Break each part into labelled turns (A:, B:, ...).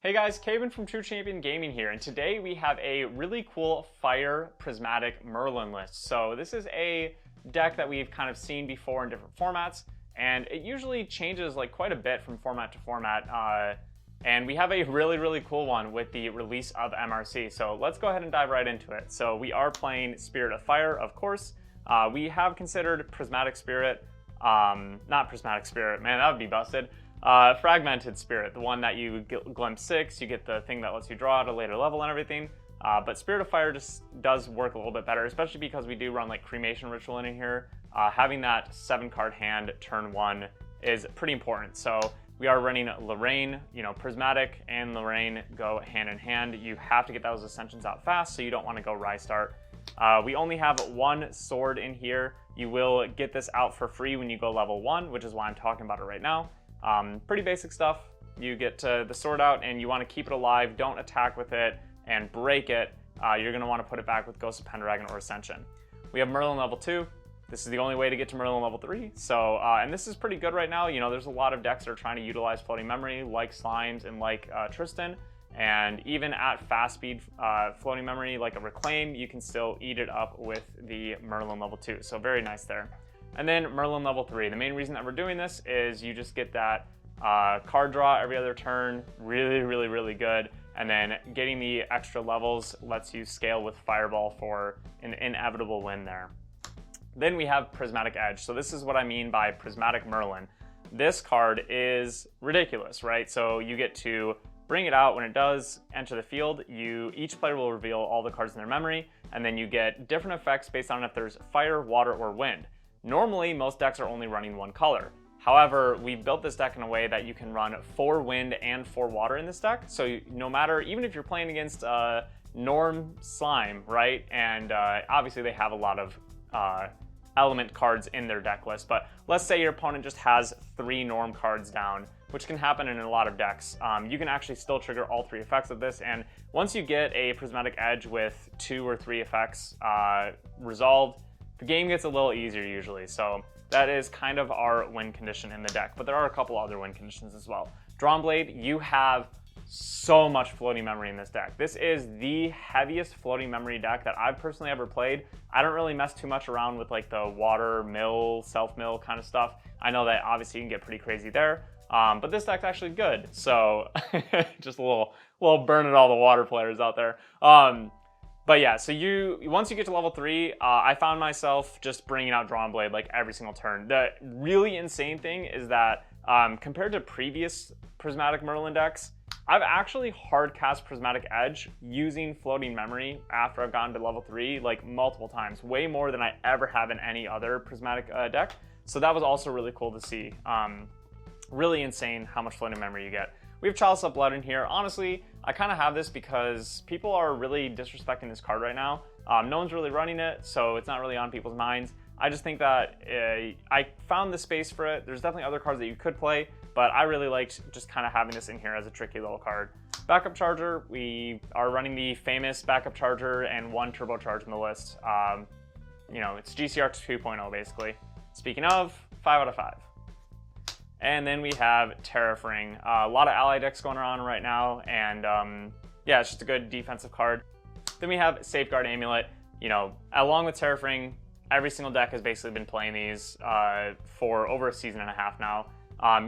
A: Hey guys, Caven from True Champion Gaming here, and today we have a really cool Fire Prismatic Merlin list. So this is a deck that we've kind of seen before in different formats, and it usually changes like quite a bit from format to format. And we have a really cool one with the release of MRC. So let's go ahead and dive right into it. So we are playing Spirit of Fire, of course. We have considered Prismatic Spirit, not Prismatic Spirit, man, that would be busted. Fragmented Spirit, the one that you glimpse 6, you get the thing that lets you draw at a later level and everything. But Spirit of Fire just does work a little bit better, especially because we do run like Cremation Ritual in here. Having that 7-card hand turn 1 is pretty important. So we are running Lorraine, Prismatic and Lorraine go hand in hand. You have to get those Ascensions out fast, so you don't want to go Rystart. We only have one sword in here. You will get this out for free when you go level 1, which is why I'm talking about it right now. Pretty basic stuff. You get the sword out and you want to keep it alive, don't attack with it and break it. You're going to want to put it back with Ghost of Pendragon or Ascension. We have Merlin level 2. This is the only way to get to Merlin level 3. So, and this is pretty good right now. There's a lot of decks that are trying to utilize floating memory like Slimes and like Tristan. And even at fast speed floating memory like a Reclaim, you can still eat it up with the Merlin level 2. So very nice there. And then Merlin level 3. The main reason that we're doing this is you just get that card draw every other turn, really good. And then getting the extra levels lets you scale with Fireball for an inevitable win there. Then we have Prismatic Edge. So this is what I mean by Prismatic Merlin. This card is ridiculous, right? So you get to bring it out when it does enter the field. Each player will reveal all the cards in their memory, and then you get different effects based on if there's fire, water, or wind. Normally, most decks are only running one color. However, we built this deck in a way that you can run 4 wind and 4 water in this deck. So no matter, even if you're playing against Norm Slime, right? And obviously they have a lot of element cards in their deck list, but let's say your opponent just has 3 Norm cards down, which can happen in a lot of decks. You can actually still trigger all 3 effects of this, and once you get a Prismatic Edge with 2 or 3 effects resolved, the game gets a little easier usually. So that is kind of our win condition in the deck, but there are a couple other win conditions as well. Drawn Blade, you have so much floating memory in this deck. This is the heaviest floating memory deck that I've personally ever played. I don't really mess too much around with like the water mill, self mill kind of stuff. I know that obviously you can get pretty crazy there, but this deck's actually good. So just a little burning all the water players out there. But yeah, so once you get to level 3, I found myself just bringing out Drawn Blade like every single turn. The really insane thing is that compared to previous Prismatic Merlin decks, I've actually hard cast Prismatic Edge using floating memory after I've gotten to level 3 like multiple times, way more than I ever have in any other Prismatic deck. So that was also really cool to see. Really insane how much floating memory you get. We have Chalice of Blood in here. Honestly, I kind of have this because people are really disrespecting this card right now. No one's really running it, so it's not really on people's minds. I just think that I found the space for it. There's definitely other cards that you could play, but I really liked just kind of having this in here as a tricky little card. Backup Charger, we are running the famous Backup Charger and 1 Turbo Charge in the list. It's GCR 2.0 basically. Speaking of, 5 out of 5. And then we have Terrafring. A lot of ally decks going on right now, and yeah, it's just a good defensive card. Then we have Safeguard Amulet. Along with Terrafring, every single deck has basically been playing these for over a season and a half now.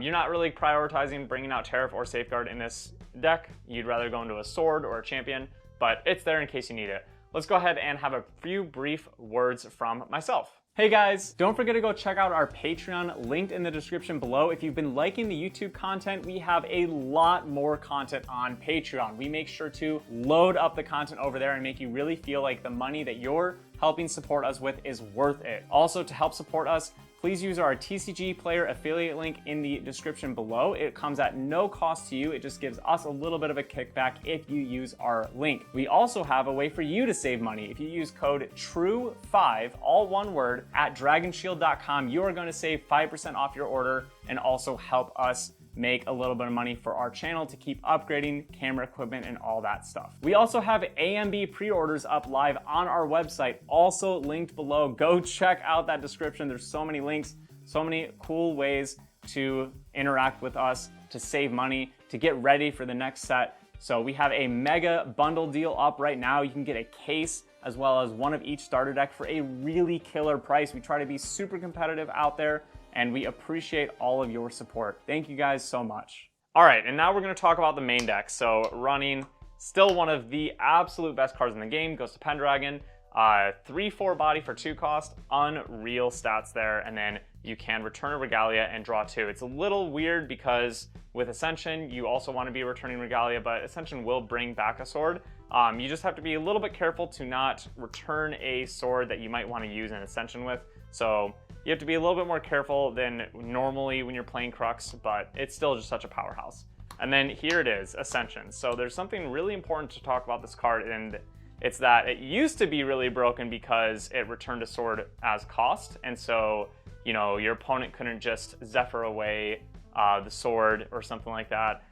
A: You're not really prioritizing bringing out Terraf or Safeguard in this deck. You'd rather go into a Sword or a Champion, but it's there in case you need it. Let's go ahead and have a few brief words from myself. Hey guys, don't forget to go check out our Patreon, linked in the description below. If you've been liking the YouTube content, we have a lot more content on Patreon. We make sure to load up the content over there and make you really feel like the money that you're helping support us with is worth it. Also, to help support us, please use our TCG player affiliate link in the description below. It comes at no cost to you. It just gives us a little bit of a kickback if you use our link. We also have a way for you to save money. If you use code TRUE5, all one word, at dragonshield.com, you are going to save 5% off your order and also help us make a little bit of money for our channel to keep upgrading camera equipment and all that stuff. We also have AMB pre-orders up live on our website, also linked below. Go check out that description. There's so many links, so many cool ways to interact with us, to save money, to get ready for the next set. So we have a mega bundle deal up right now. You can get a case as well as one of each starter deck for a really killer price. We try to be super competitive out there, and we appreciate all of your support. Thank you guys so much. All right, and now we're gonna talk about the main deck. So running still one of the absolute best cards in the game, goes to Pendragon. 3/4 body for 2 cost, unreal stats there, and then you can return a Regalia and draw 2. It's a little weird because with Ascension, you also want to be returning Regalia, but Ascension will bring back a sword. You just have to be a little bit careful to not return a sword that you might want to use an Ascension with. So you have to be a little bit more careful than normally when you're playing Crux, but it's still just such a powerhouse. And then here it is, Ascension. So there's something really important to talk about this card, and it's that it used to be really broken because it returned a sword as cost, and so, you know, your opponent couldn't just Zephyr away the sword or something like that.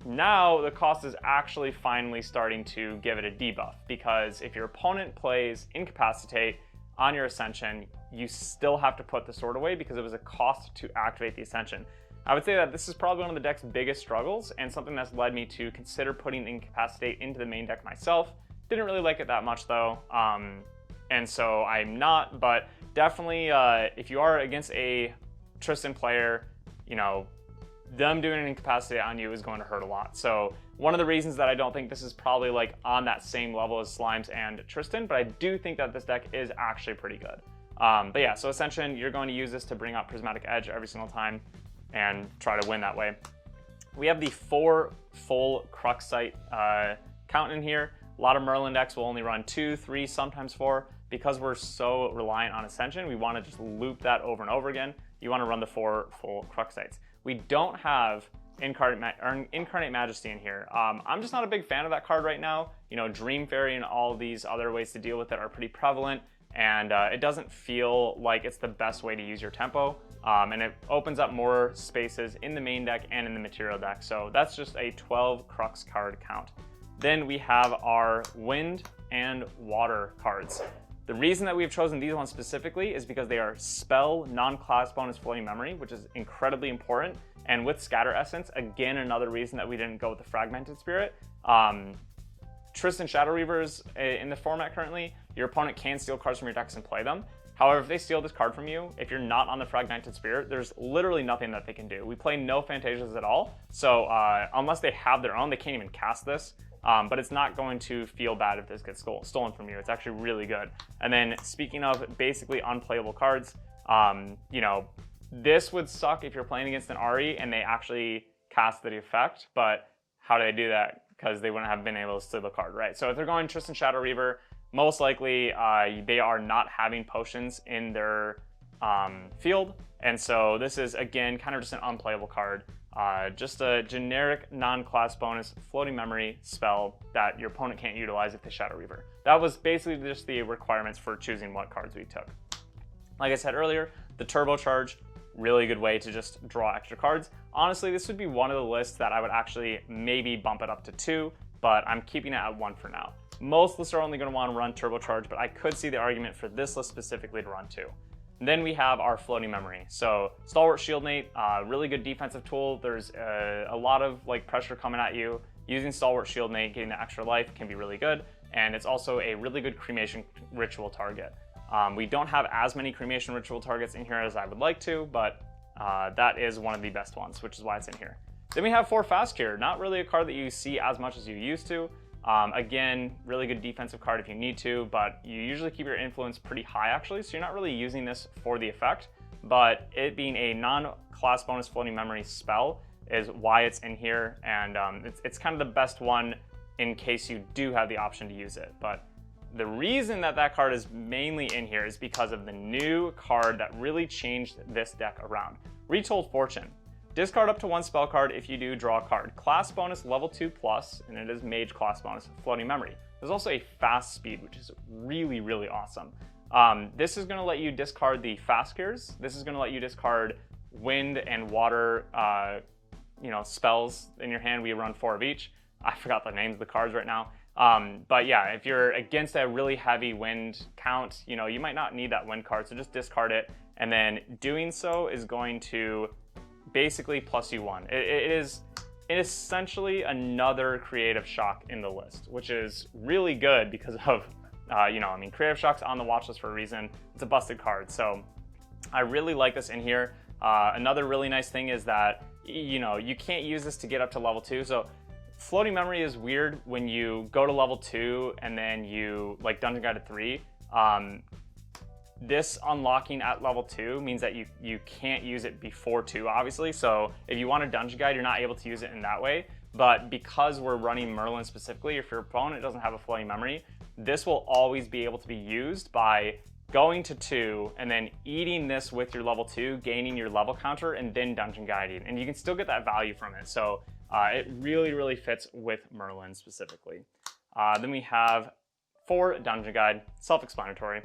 A: Now the cost is actually finally starting to give it a debuff, because if your opponent plays Incapacitate on your Ascension, you still have to put the sword away because it was a cost to activate the Ascension. I would say that this is probably one of the deck's biggest struggles, and something that's led me to consider putting Incapacitate into the main deck myself. Didn't really like it that much though, and so I'm not, but definitely if you are against a Tristan player, you know, them doing an Incapacitate on you is going to hurt a lot. So one of the reasons that I don't think this is probably like on that same level as Slimes and Tristan, but I do think that this deck is actually pretty good. But yeah, so Ascension, you're going to use this to bring out Prismatic Edge every single time and try to win that way. We have the 4 full Crux site count in here. A lot of Merlin decks will only run 2, 3, sometimes 4. Because we're so reliant on Ascension, we want to just loop that over and over again. You want to run the 4 full Crux sites. We don't have Incarnate Majesty in here. I'm just not a big fan of that card right now. You know, Dream Fairy and all these other ways to deal with it are pretty prevalent, and it doesn't feel like it's the best way to use your tempo. And it opens up more spaces in the main deck and in the material deck. So that's just a 12 Crux card count. Then we have our wind and water cards. The reason that we've chosen these ones specifically is because they are spell, non-class bonus floating memory, which is incredibly important. And with Scatter Essence, again, another reason that we didn't go with the Fragmented Spirit. Tristan Shadow Reavers in the format currently, your opponent can steal cards from your decks and play them. However, if they steal this card from you, if you're not on the Fragmented Spirit, there's literally nothing that they can do. We play no Phantasias at all, so unless they have their own, they can't even cast this. But it's not going to feel bad if this gets stolen from you. It's actually really good. And then speaking of basically unplayable cards, you know, this would suck if you're playing against an Ahri and they actually cast the effect, but how do they do that? Because they wouldn't have been able to steal the card, right? So if they're going Tristan Shadow Reaver, most likely they are not having potions in their field. And so this is, again, kind of just an unplayable card. Just a generic non-class bonus floating memory spell that your opponent can't utilize if they Shadow Reaver. That was basically just the requirements for choosing what cards we took. Like I said earlier, the Turbocharge, really good way to just draw extra cards. Honestly, this would be one of the lists that I would actually maybe bump it up to 2, but I'm keeping it at 1 for now. Most lists are only going to want to run Turbocharge, but I could see the argument for this list specifically to run 2. And then we have our floating memory. So Stalwart Shieldmate, really good defensive tool. There's a lot of like pressure coming at you. Using Stalwart Shieldmate, getting the extra life can be really good. And it's also a really good Cremation Ritual target. We don't have as many Cremation Ritual targets in here as I would like to, but that is one of the best ones, which is why it's in here. Then we have 4 Fast Cure, not really a card that you see as much as you used to. Again, really good defensive card if you need to, but you usually keep your influence pretty high actually, so you're not really using this for the effect, but it being a non-class bonus floating memory spell is why it's in here, and it's kind of the best one in case you do have the option to use it. But the reason that that card is mainly in here is because of the new card that really changed this deck around. Retold Fortune. Discard up to 1 spell card if you do draw a card. Class bonus level 2+, and it is mage class bonus, floating memory. There's also a fast speed, which is really, really awesome. This is going to let you discard the fast cures. This is going to let you discard wind and water spells in your hand. We run 4 of each. I forgot the names of the cards right now. But yeah, if you're against a really heavy wind count, you might not need that wind card, so just discard it. And then doing so is going to basically plus you 1. It is essentially another Creative Shock in the list, which is really good because of, you know, I mean, Creative Shock's on the watch list for a reason. It's a busted card, so I really like this in here. Another really nice thing is that, you know, you can't use this to get up to level 2. So floating memory is weird when you go to level 2 and then you like Dungeon Guide to 3. This unlocking at level 2 means that you can't use it before 2, obviously. So if you want a Dungeon Guide, you're not able to use it in that way. But because we're running Merlin specifically, if your opponent doesn't have a floating memory, this will always be able to be used by going to 2 and then eating this with your level 2, gaining your level counter, and then Dungeon Guiding. And you can still get that value from it. So it really, really fits with Merlin specifically. Then we have 4 Dungeon Guide, self-explanatory.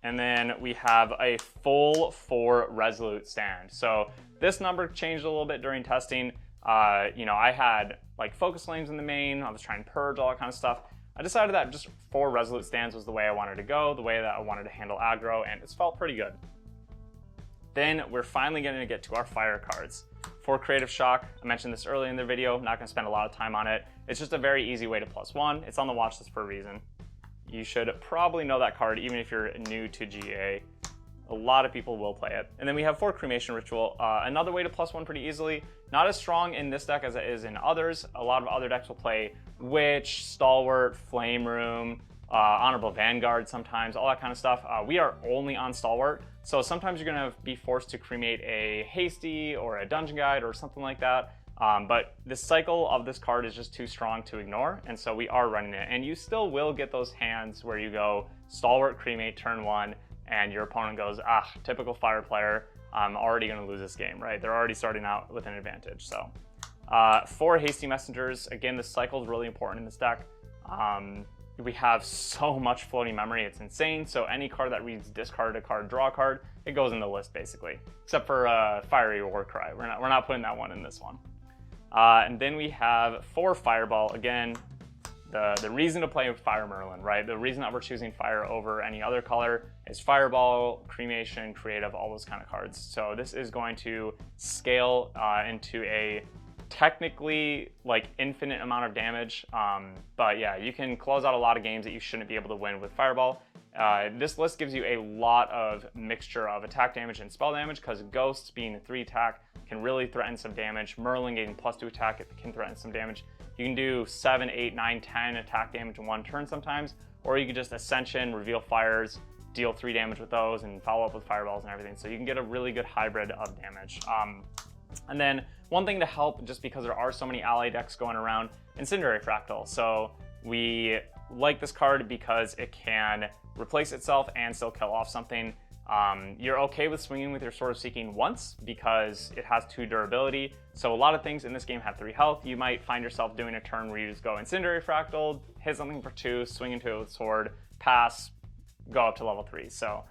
A: And then we have a full 4 Resolute stand. So this number changed a little bit during testing. You know, I had like Focus Flames in the main. I was trying Purge, all that kind of stuff. I decided that just 4 Resolute stands was the way I wanted to go, the way that I wanted to handle aggro, and it's felt pretty good. Then we're finally going to get to our fire cards. For Creative Shock, I mentioned this earlier in the video, not going to spend a lot of time on it. It's just a very easy way to +1. It's on the watch list for a reason. You should probably know that card even if you're new to GA. A lot of people will play it. And then we have 4 Cremation Ritual, another way to +1 pretty easily. Not as strong in this deck as it is in others. A lot of other decks will play Witch, Stalwart, Flame Room, Honorable Vanguard sometimes, all that kind of stuff. We are only on Stalwart, so sometimes you're gonna be forced to cremate a Hasty or a Dungeon Guide or something like that. But the cycle of this card is just too strong to ignore, and so we are running it. And you still will get those hands where you go Stalwart, Cremate, turn 1, and your opponent goes, ah, typical fire player, I'm already gonna lose this game, right? They're already starting out with an advantage, so. 4 Hasty Messengers, again, the cycle is really important in this deck. We have so much floating memory, it's insane. So any card that reads discard a card, draw a card, it goes in the list basically. Except for Fiery Warcry, we're not putting that one in this one. And then we have 4 Fireball. Again, the reason to play Fire Merlin, right? The reason that we're choosing fire over any other color is Fireball, Cremation, Creative, all those kind of cards. So this is going to scale into a technically like infinite amount of damage, but yeah, you can close out a lot of games that you shouldn't be able to win with Fireball. This list gives you a lot of mixture of attack damage and spell damage because Ghost being a 3 attack can really threaten some damage. Merlin getting +2 attack, it can threaten some damage. You can do 7, 8, 9, 10 attack damage in one turn sometimes, or you can just Ascension, reveal fires, deal 3 damage with those, and follow up with fireballs and everything. So you can get a really good hybrid of damage. And then one thing to help, just because there are so many ally decks going around, Incendiary Fractal. So we like this card because it can replace itself and still kill off something. You're okay with swinging with your Sword of Seeking once because it has 2 durability. So a lot of things in this game have 3 health. You might find yourself doing a turn where you just go Incendiary Fractal, hit something for 2, swing into it with sword, pass, go up to level 3. So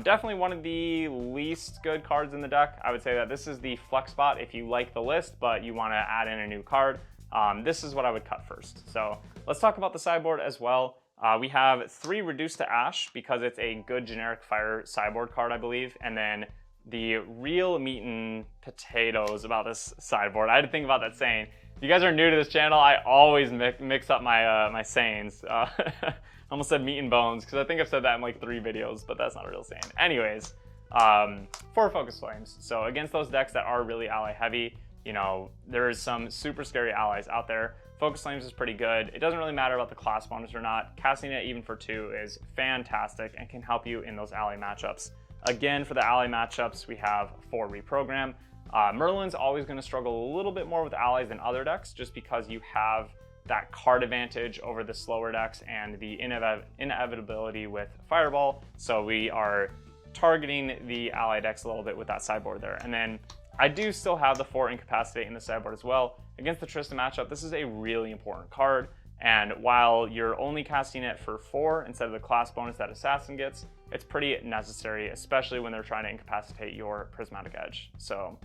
A: definitely one of the least good cards in the deck. I would say that this is the flex spot if you like the list, but you want to add in a new card. This is what I would cut first. So let's talk about the sideboard as well. We have 3 Reduced to Ash because it's a good generic fire sideboard card, I believe. And then the real meat and potatoes about this sideboard. I had to think about that saying. If you guys are new to this channel, I always mix up my my sayings. I almost said meat and bones because I think I've said that in like 3 videos, but that's not a real saying. Anyways, 4 Focus Flames. So against those decks that are really ally heavy, you know, there is some super scary allies out there. Focus Flames is pretty good. It doesn't really matter about the class bonus or not. Casting it even for 2 is fantastic and can help you in those ally matchups. Again, for the ally matchups, we have 4 Reprogram. Merlin's always going to struggle a little bit more with allies than other decks just because you have that card advantage over the slower decks and the inevitability with Fireball. So we are targeting the ally decks a little bit with that sideboard there. And then I do still have the 4 Incapacitate in the sideboard as well. Against the Trista matchup, this is a really important card. And while you're only casting it for 4 instead of the class bonus that Assassin gets, it's pretty necessary, especially when they're trying to incapacitate your Prismatic Edge. So,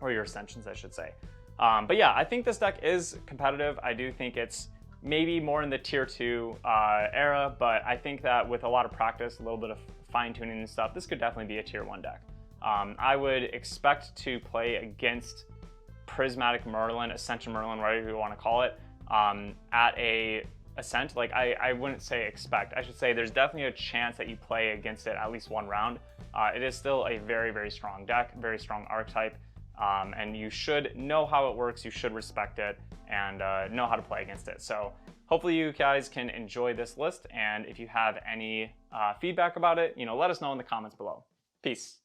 A: or your Ascensions, I should say. But yeah, I think this deck is competitive. I do think it's maybe more in the tier 2 era, but I think that with a lot of practice, a little bit of fine tuning and stuff, this could definitely be a tier 1 deck. I would expect to play against Prismatic Merlin, Ascension Merlin, whatever you want to call it, at a Ascent. Like I wouldn't say expect, I should say there's definitely a chance that you play against it at least one round. It is still a very, very strong deck, very strong archetype, and you should know how it works, you should respect it, and know how to play against it. So hopefully you guys can enjoy this list, and if you have any feedback about it, let us know in the comments below. Peace.